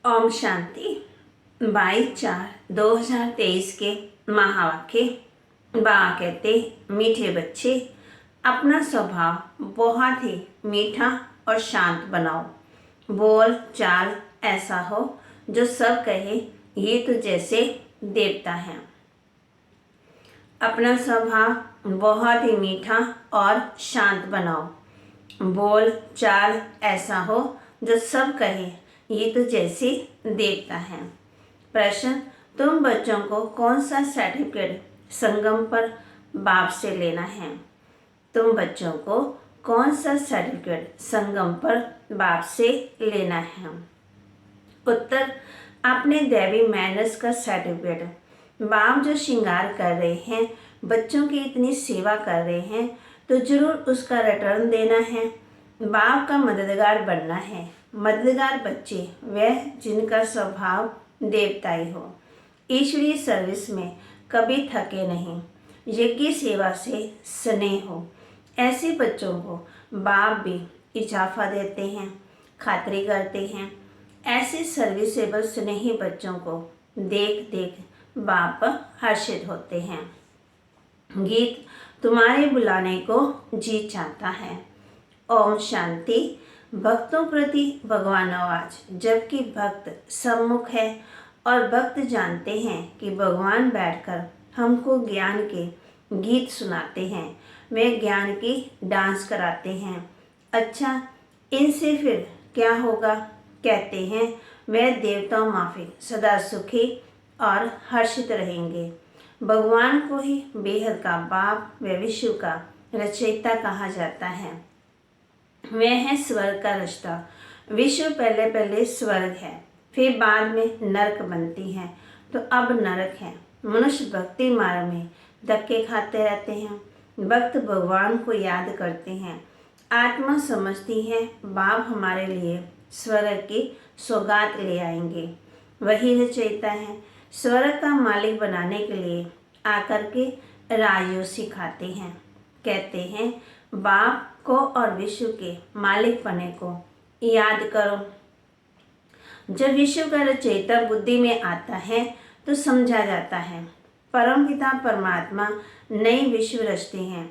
ओम शांति 22/4/2023 के महावाक्य। बाबा कहते, मीठे बच्चे, अपना स्वभाव बहुत ही मीठा और शांत बनाओ। बोल चाल ऐसा हो जो सब कहे ये तो जैसे देवता है। अपना स्वभाव बहुत ही मीठा और शांत बनाओ। बोल चाल ऐसा हो जो सब कहे ये तो जैसे देवता है। प्रश्न, तुम बच्चों को कौन सा सर्टिफिकेट संगम पर बाप से लेना है? तुम बच्चों को कौन सा सर्टिफिकेट संगम पर बाप से लेना है? उत्तर, अपने दैवी मैनर्स का सर्टिफिकेट। बाप जो श्रृंगार कर रहे हैं, बच्चों की इतनी सेवा कर रहे हैं, तो जरूर उसका रिटर्न देना है। बाप का मददगार बनना है। मददगार बच्चे वह जिनका स्वभाव देवताई हो, ईश्वरीय सर्विस में कभी थके नहीं, यज्ञ सेवा से स्नेह हो। ऐसे बच्चों को बाप भी इजाफा देते हैं, खातरी करते हैं। ऐसे सर्विसेबल स्नेही बच्चों को देख देख बाप हर्षित होते हैं। गीत तुम्हारे बुलाने को जी चाहता है। ओम शांति। भक्तों प्रति भगवान आवाज। जबकि भक्त सम्मुख है और भक्त जानते हैं कि भगवान बैठकर हमको ज्ञान के गीत सुनाते हैं, वे ज्ञान की डांस कराते हैं। अच्छा, इनसे फिर क्या होगा? कहते हैं वे देवताओं माफिक सदा सुखी और हर्षित रहेंगे। भगवान को ही बेहद का बाप व विश्व का रचयिता कहा जाता है। वह है स्वर्ग का रास्ता। विश्व पहले पहले स्वर्ग है, फिर बाद में नरक बनती है, तो अब नरक है। मनुष्य भक्ति मार्ग में धक्के खाते रहते हैं। भक्त भगवान को याद करते हैं। आत्मा समझती है बाप हमारे लिए स्वर्ग की सौगात ले आएंगे। वही रचयिता है। स्वर्ग का मालिक बनाने के लिए आकर के राजयोग सिखाते हैं। कहते हैं बाप को और विश्व के मालिक पने को याद करो। जब विश्व का रचयिता बुद्धि में आता है तो समझा जाता है परमपिता परमात्मा नए विश्व रचते हैं।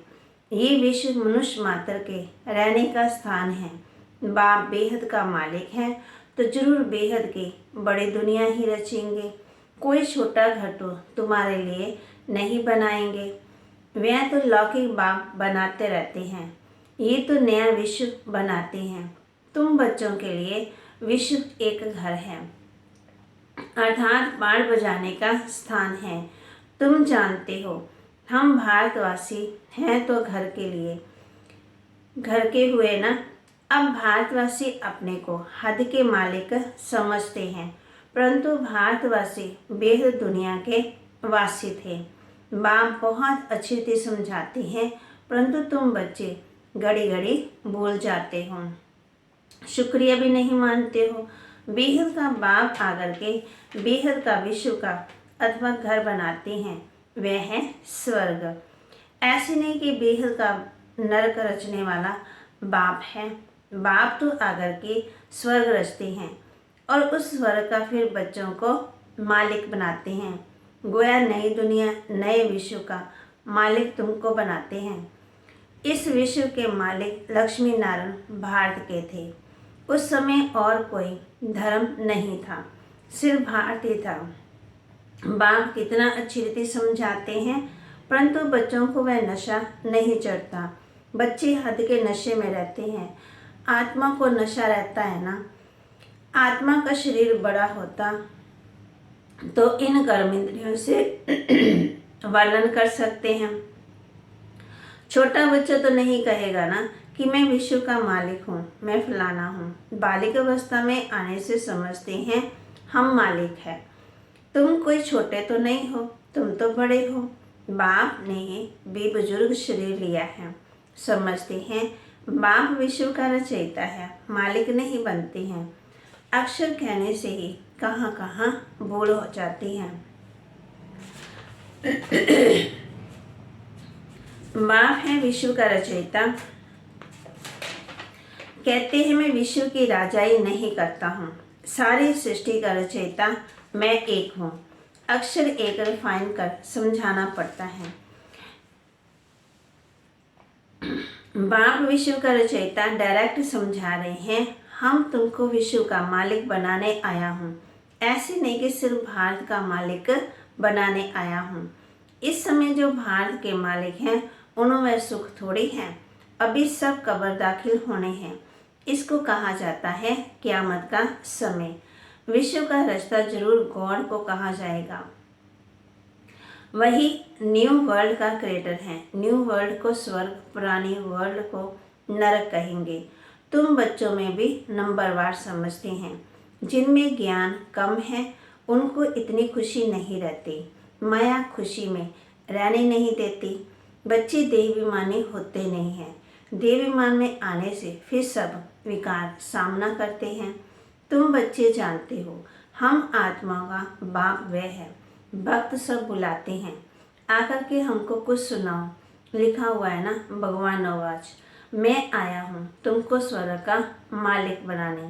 ये विश्व मनुष्य मात्र के रहने का स्थान है। बाप बेहद का मालिक है तो जरूर बेहद की बड़ी दुनिया ही रचेंगे। कोई छोटा घर तो तुम्हारे लिए नहीं बनाएंगे। वह तो लौकिक बाप बनाते रहते हैं, ये तो नया विश्व बनाते हैं। तुम बच्चों के लिए विश्व एक घर है, अर्थात बाण बजाने का स्थान है। तुम जानते हो हम भारतवासी हैं तो घर के लिए घर के हुए ना। अब भारतवासी अपने को हद के मालिक समझते हैं, परंतु भारतवासी बेहद दुनिया के वासी थे। बाप बहुत अच्छी तरह समझाते हैं, परंतु तुम बच्चे घड़ी घड़ी भूल जाते हो, शुक्रिया भी नहीं मानते हो। बेहद का बाप आकर के बेहद का विश्व का अथवा घर बनाते हैं, वह है स्वर्ग। ऐसे नहीं कि बेहद का नरक रचने वाला बाप है। बाप तो आकर के स्वर्ग रचते हैं और उस स्वर्ग का फिर बच्चों को मालिक बनाते हैं। गोया नई दुनिया नए विश्व का मालिक तुमको बनाते हैं। इस विश्व के मालिक लक्ष्मी नारायण भारत के थे। उस समय और कोई धर्म नहीं था, सिर्फ भारत ही था। बाप कितना अच्छी रीति समझाते हैं, परंतु बच्चों को वह नशा नहीं चढ़ता। बच्चे हद के नशे में रहते हैं। आत्मा को नशा रहता है ना। आत्मा का शरीर बड़ा होता तो इन कर्म इंद्रियों से वर्णन कर सकते हैं। छोटा बच्चा तो नहीं कहेगा ना कि मैं विश्व का मालिक हूँ, मैं फलाना हूँ। बालिक अवस्था में आने से समझते हैं हम मालिक हैं। तुम कोई छोटे तो नहीं हो, तुम तो बड़े हो। बाप ने भी बुजुर्ग शरीर लिया है। समझते हैं बाप विश्व का रचयिता है, मालिक नहीं बनते हैं। अक्षर कहने से ही कहाँ कहाँ भूल हो जाती है। बाप है विश्व का रचयिता। कहते हैं मैं विश्व की राजाई नहीं करता हूँ, सारी सृष्टि का रचयिता मैं एक हूँ। अक्षर एक रिफाइन कर समझाना पड़ता है। बाप विश्व का रचयिता डायरेक्ट समझा रहे हैं, हम तुमको विश्व का मालिक बनाने आया हूँ। ऐसे नहीं कि सिर्फ भारत का मालिक बनाने आया हूँ। इस समय जो भारत के मालिक हैं उनमें सुख थोड़ी है, अभी सब कब्र दाखिल होने हैं। इसको कहा जाता है क़यामत का समय। विश्व का रास्ता जरूर गॉड को कहा जाएगा। वही न्यू वर्ल्ड का क्रिएटर है। न्यू वर्ल्ड को स्वर्ग, पुरानी वर्ल्ड को नरक कहेंगे। तुम बच्चों में भी नंबरवार समझते हैं। जिनमें ज्ञान कम है उनको इतनी खुशी नहीं रहती। माया खुशी में रहने नहीं देती। बच्चे देहाभिमानी होते नहीं हैं। देहाभिमान में आने से फिर सब विकार सामना करते हैं। तुम बच्चे जानते हो, हम आत्मा का बाप वह है। भक्त सब बुलाते हैं, आकर के हमको कुछ सुनाओ। लिखा हुआ है ना भगवान नवाज, मैं आया हूँ तुमको स्वर्ग का मालिक बनाने।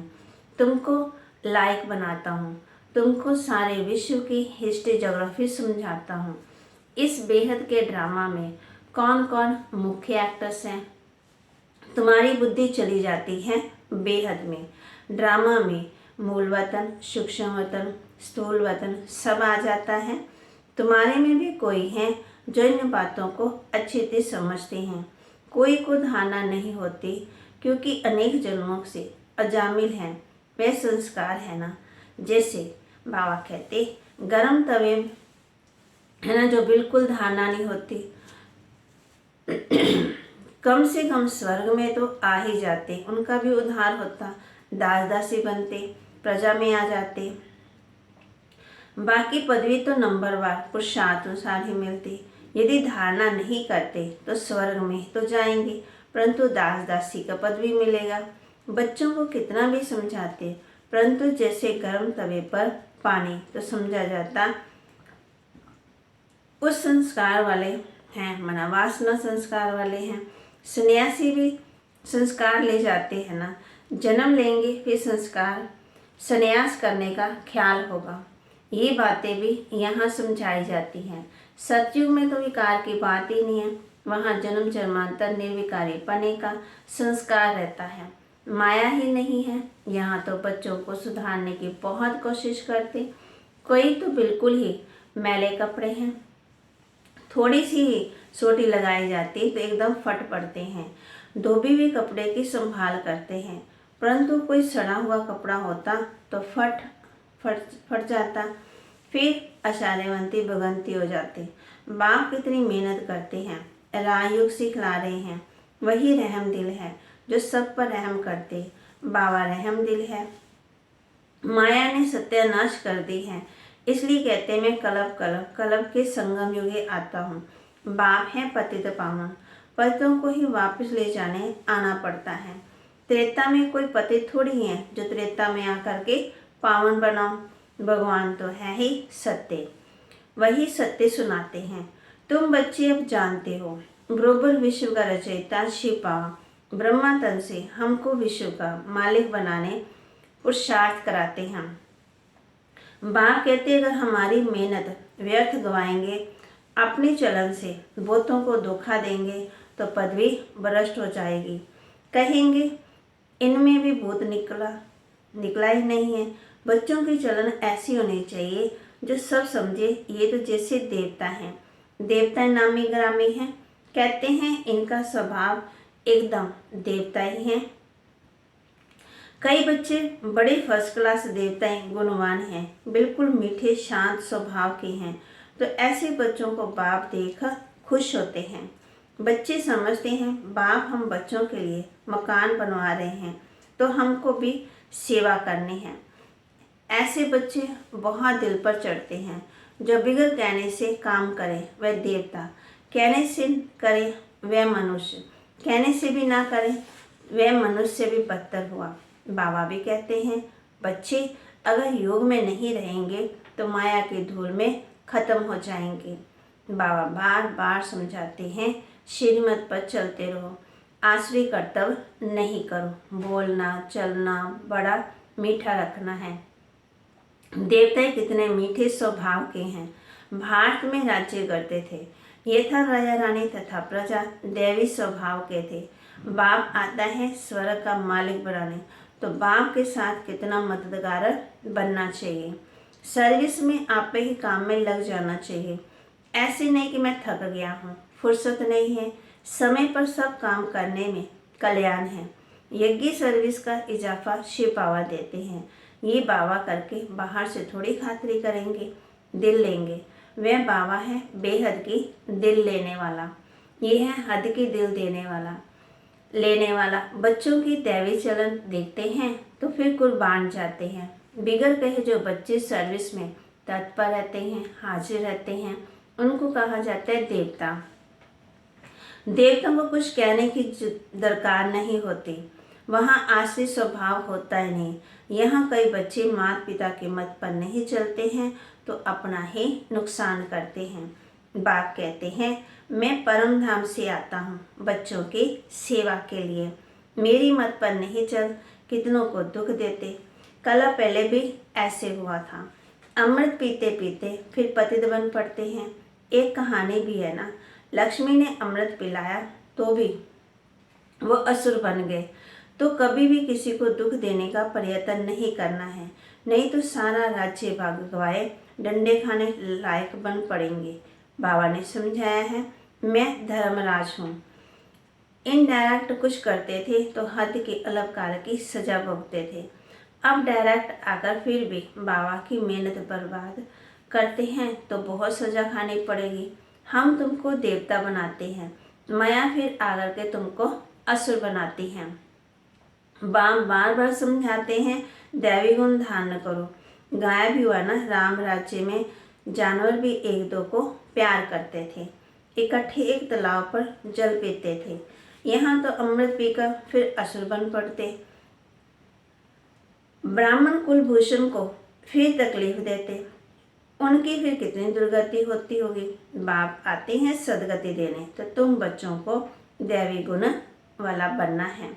तुमको लायक बनाता हूँ। तुमको सारे विश्व की हिस्ट्री ज्योग्राफी समझाता हूँ। इस बेहद के ड्रामा में कौन कौन मुख्य एक्टर्स हैं? तुम्हारी बुद्धि चली जाती है बेहद में। ड्रामा में मूल वतन, सूक्ष्म वतन, स्थूल वतन सब आ जाता है। तुम्हारे में भी कोई है जो इन बातों को अच्छी तरह समझते हैं। कोई को धारणा नहीं होती, क्योंकि अनेक जन्मों से अजामिल हैं। वे संस्कार है ना, जैसे बाबा कहते गरम तवे है ना, जो बिल्कुल धारणा नहीं होती। कम से कम स्वर्ग में तो आ ही जाते, उनका भी उद्धार होता। दास दासी बनते, प्रजा में आ जाते। बाकी पदवी तो नंबरवार पुरुषार्थानुसार ही मिलती। यदि धारणा नहीं करते तो स्वर्ग में तो जाएंगे, परंतु दास दासी का पद भी मिलेगा। बच्चों को कितना भी समझाते, परंतु जैसे गर्म तवे पर पानी तो समझा जाता। उस संस्कार वाले हैं, मना वासना संस्कार वाले हैं। सन्यासी भी संस्कार ले जाते हैं ना, जन्म लेंगे फिर संस्कार सन्यास करने का ख्याल होगा। ये बातें भी यहाँ समझाई जाती हैं। सतयुग में तो विकार की बात ही नहीं है, वहाँ जन्म जन्मांतर निर्विकारी पने का संस्कार रहता है। माया ही नहीं है। यहाँ तो बच्चों को सुधारने की बहुत कोशिश करते। कोई तो बिल्कुल ही मैले कपड़े हैं, थोड़ी सी ही सोटी लगाई जाती तो एकदम फट पड़ते हैं। धोबी भी कपड़े की संभाल करते हैं, परंतु कोई सड़ा हुआ कपड़ा होता तो फट जाता, फिर अशारेवंती भगंती हो जाती। बाप कितनी मेहनत करते हैं, राजयोग सिखला रहे हैं। वही रहम दिल है जो सब पर रहम करते। बाबा रहम दिल है। माया ने सत्यानाश कर दी है, इसलिए कहते मैं कलब के संगम युगे आता हूँ। बाप है पतित पावन, पतितों को ही वापस ले जाने आना पड़ता है। त्रेता में कोई पतित थोड़ी है जो त्रेता में आकर के पावन बनाओ। भगवान तो है ही सत्य, वही सत्य सुनाते हैं। तुम बच्चे अब जानते हो, बरोबर विश्व का रचयिता शिव बाबा ब्रह्मा तन से हमको विश्व का मालिक बनाने पुरुषार्थ कराते हैं। बाप कहते अगर हमारी मेहनत व्यर्थ गवाएंगे, अपने चलन से भूतों को धोखा देंगे तो पदवी भ्रष्ट हो जाएगी। कहेंगे इनमें भी भूत निकला ही नहीं है। बच्चों की चलन ऐसी होनी चाहिए जो सब समझे ये तो जैसे देवता हैं। देवता नामी ग्रामी हैं, कहते हैं इनका स्वभाव एकदम देवता ही है। कई बच्चे बड़े फर्स्ट क्लास देवताएं गुणवान हैं, बिल्कुल मीठे शांत स्वभाव के हैं, तो ऐसे बच्चों को बाप देख खुश होते हैं। बच्चे समझते हैं बाप हम बच्चों के लिए मकान बनवा रहे हैं तो हमको भी सेवा करनी है। ऐसे बच्चे बहुत दिल पर चढ़ते हैं। जो बिगड़ कहने से काम करे वह देवता, कहने से करे वह मनुष्य, कहने से भी ना करे वह मनुष्य से भी बदतर हुआ। बाबा भी कहते हैं बच्चे अगर योग में नहीं रहेंगे तो माया की धूल में खत्म हो जाएंगे। बाबा बार बार समझाते हैं श्रीमत पर चलते रहो, आश्रय कर्तव्य नहीं करो। बोलना चलना बड़ा मीठा रखना है। देवता कितने मीठे स्वभाव के हैं। भारत में राज्य करते थे। ये था राजा रानी तथा प्रजा दैवी स्वभाव के थे। बाप आता है स्वर्ग का मालिक बनाने, तो बाप के साथ कितना मददगार बनना चाहिए। सर्विस में आप ही काम में लग जाना चाहिए। ऐसे नहीं कि मैं थक गया हूँ, फुर्सत नहीं है। समय पर सब काम करने में कल्याण है। यज्ञ सर्विस का इजाफा शिव बाबा देते हैं। ये बाबा करके बाहर से थोड़ी खातिरी करेंगे, दिल लेंगे। वह बाबा है बेहद की दिल लेने वाला। ये है हद की दिल देने वाला, लेने वाला। बच्चों की दैवी चलन देखते हैं तो फिर कुर्बान जाते हैं। बिगड़ कहे जो बच्चे सर्विस में तत्पर रहते हैं, हाजिर रहते हैं, उनको कहा जाता है देवता। देवताओं को कुछ कहने की दरकार नहीं होती। वहाँ आश्रित स्वभाव होता ही नहीं। यहाँ कई बच्चे माता पिता के मत पर नहीं चलते हैं तो अपना ही नुकसान करते हैं। बाप कहते हैं मैं परम धाम से आता हूँ बच्चों की सेवा के लिए। मेरी मत पर नहीं चल, कितनों को दुख देते। कला पहले भी ऐसे हुआ था। अमृत पीते पीते फिर पतित बन पड़ते हैं। एक कहानी भी है ना, लक्ष्मी ने अमृत पिलाया तो भी वो असुर बन गए। तो कभी भी किसी को दुख देने का प्रयत्न नहीं करना है, नहीं तो सारा राज्य भाग गवाए डंडे खाने लायक बन पड़ेंगे। बाबा ने समझाया है मैं धर्मराज हूँ। इनडायरेक्ट कुछ करते थे तो हद के अलग की सजा भुगतते थे। अब डायरेक्ट आकर फिर भी बाबा की मेहनत बर्बाद करते हैं तो बहुत सजा खानी पड़ेगी। हम तुमको देवता बनाते हैं, माया फिर आकर के तुमको असुर बनाती हैं। बार बार समझाते हैं दैवी गुण धारण करो। गायब हुआ ना, राम राज्य में जानवर भी एक दो को प्यार करते थे, इकट्ठे एक तालाब पर जल पीते थे। यहाँ तो अमृत पीकर फिर असुर बन पड़ते। ब्राह्मण कुलभूषण को फिर तकलीफ देते, उनकी फिर कितनी दुर्गति होती होगी। बाप आते हैं सदगति देने, तो तुम बच्चों को दैवी गुण वाला बनना है।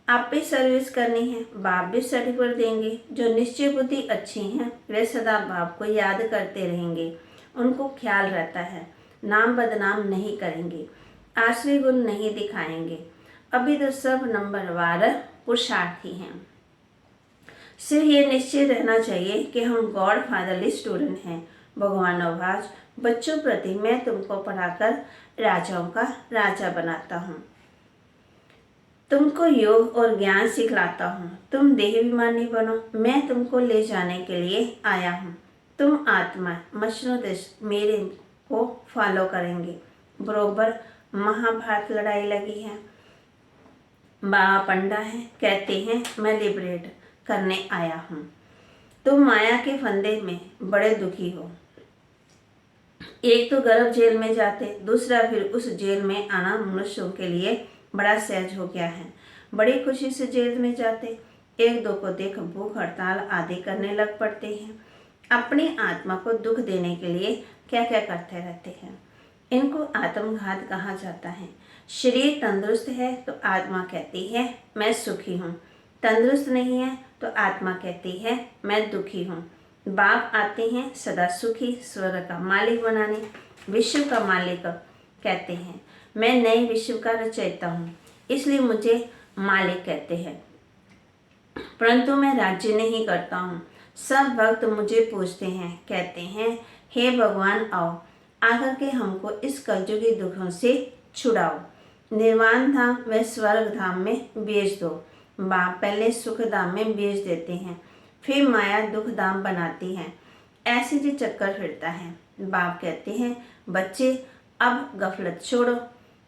आप भी सर्विस करनी है। बाप भी सर्टिफिकेट देंगे। जो निश्चय बुद्धि अच्छी हैं वे सदा बाप को याद करते रहेंगे। उनको ख्याल रहता है, नाम बदनाम नहीं करेंगे, आश्रय गुण नहीं दिखाएंगे। अभी तो सब नंबरवार पुरुषार्थी हैं। सिर्फ ये निश्चय रहना चाहिए कि हम गॉड फादरली स्टूडेंट हैं। भगवानोवाज बच्चों प्रति मैं तुमको पढ़ाकर राजाओं का राजा बनाता हूँ। तुमको योग और ज्ञान सिखलाता हूँ। तुम देहाभिमानी बनो, मैं तुमको ले जाने के लिए आया हूँ। तुम आत्मा मशरूदेश मेरे को फॉलो करेंगे। बरोबर महाभारत लड़ाई लगी है। बाबा पंडा है, कहते हैं मैं लिबरेट करने आया हूँ। तुम माया के फंदे में बड़े दुखी हो। एक तो गर्भ जेल में जाते, दूसरा फिर उस जेल में आना मनुष्यों के लिए बड़ा सहज हो गया है। बड़ी खुशी से जेल में जाते, एक दो को देख भूख हड़ताल आदि करने लग पड़ते हैं। अपनी आत्मा को दुख देने के लिए क्या क्या करते रहते हैं। इनको आत्मघात कहा जाता है। शरीर तंदुरुस्त है तो आत्मा कहती है मैं सुखी हूँ, तंदुरुस्त नहीं है तो आत्मा कहती है मैं दुखी हूँ। बाप आते हैं सदा सुखी स्वर्ग का मालिक बनाने, विश्व का मालिक कहते हैं। मैं नए विश्व का रचयिता हूँ, इसलिए मुझे मालिक कहते हैं। परंतु मैं राज्य नहीं करता हूँ। सब भक्त मुझे पूछते हैं, कहते हैं हे भगवान आओ, आकर के हमको इस कलयुगी दुखों से छुड़ाओ। निर्वाण धाम व स्वर्ग धाम में बेच दो। बाप पहले सुख धाम में बेच देते हैं, फिर माया दुख धाम बनाती है। ऐसे जो चक्कर फिरता है। बाप कहते हैं बच्चे अब गफलत छोड़ो।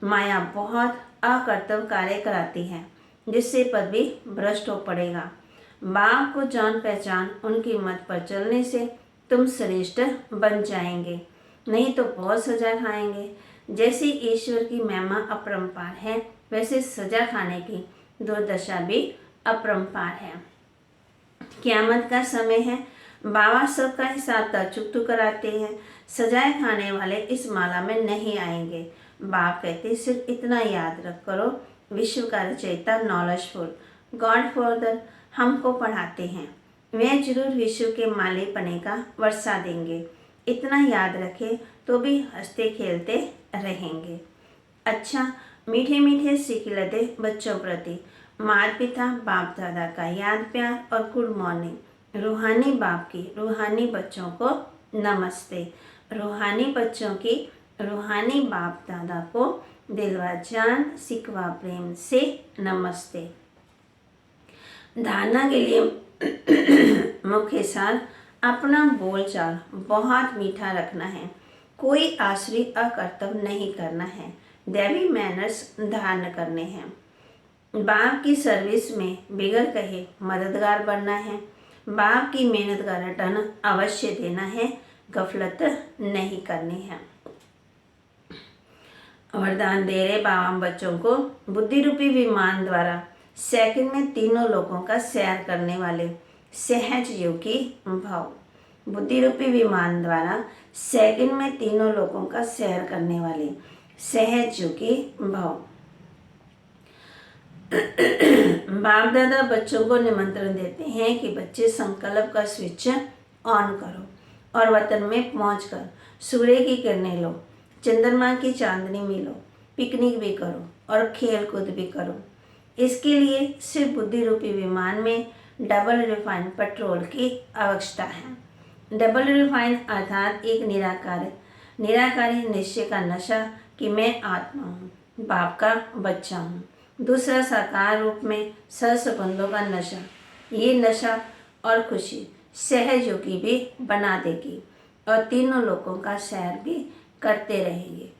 माया बहुत अकर्तव्य कार्य कराती है, जिससे पद भी भ्रष्ट हो पड़ेगा। बाप को जान पहचान उनकी मत पर चलने से तुम श्रेष्ठ बन जाएंगे, नहीं तो बहुत सजा खाएंगे। जैसे ईश्वर की महिमा अपरंपार है, वैसे सजा खाने की दुर्दशा भी अपरंपार है। क़यामत का समय है। बाबा सबका हिसाब चुकतू कराते हैं। सजाए खाने वाले इस माला में नहीं आएंगे। बाप कहते सिर्फ इतना याद रख करो, विश्व का रचयिता नॉलेजफुल गॉड फादर हमको पढ़ाते हैं, वे जरूर विश्व के मालिकपने का वर्षा देंगे। इतना याद रखें तो भी हंसते खेलते रहेंगे। अच्छा, मीठे मीठे सिखलते बच्चों प्रति माता पिता बाप दादा का याद प्यार और गुड मॉर्निंग। रूहानी बाप की रूहानी बच्चों को नमस्ते। रूहानी बच्चों की रूहानी बाप दादा को दिलवा जान सिकवा प्रेम से नमस्ते। धारणा के लिए मुख्य सार, अपना बोलचाल बहुत मीठा रखना है, कोई आश्री अकर्तव्य नहीं करना है, दैवी मैनर्स धारण करने हैं। बाप की सर्विस में बिगड़ कहे मददगार बनना है, बाप की मेहनत का रिटर्न अवश्य देना है, गफलत नहीं करनी है। वरदान दे रहे बाबा बच्चों को, बुद्धि रूपी विमान द्वारा सेकंड में तीनों लोगों का सैर करने वाले सहज योगी भाव। बुद्धि रूपी विमान द्वारा सेकंड में तीनों लोगों का सैर करने वाले सहज योगी भाव। बाप दादा बच्चों को निमंत्रण देते हैं कि बच्चे संकल्प का स्विच ऑन करो और वतन में पहुंचकर सूर्य की किरणें लो, चंद्रमा की चांदनी में लो, पिकनिक भी करो और खेल कूद भी करो। इसके लिए सिर्फ बुद्धि रूपी विमान में डबल रिफाइन पेट्रोल की आवश्यकता है। डबल रिफाइन अर्थात एक निराकारी निश्चय का नशा कि मैं आत्मा हूँ, बाप का बच्चा हूँ। दूसरा साकार रूप में सहसंबंधों का नशा। ये नशा और खुशी सहयोगी भी बना देगी और तीनों लोगों का सैर भी करते रहेंगे।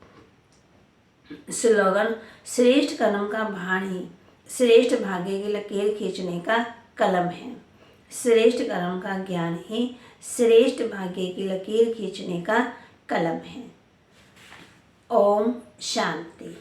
स्लोगन, श्रेष्ठ कर्म का भाण ही श्रेष्ठ भाग्य की लकीर खींचने का कलम है। श्रेष्ठ कर्म का ज्ञान ही श्रेष्ठ भाग्य की लकीर खींचने का कलम है। ओम शांति।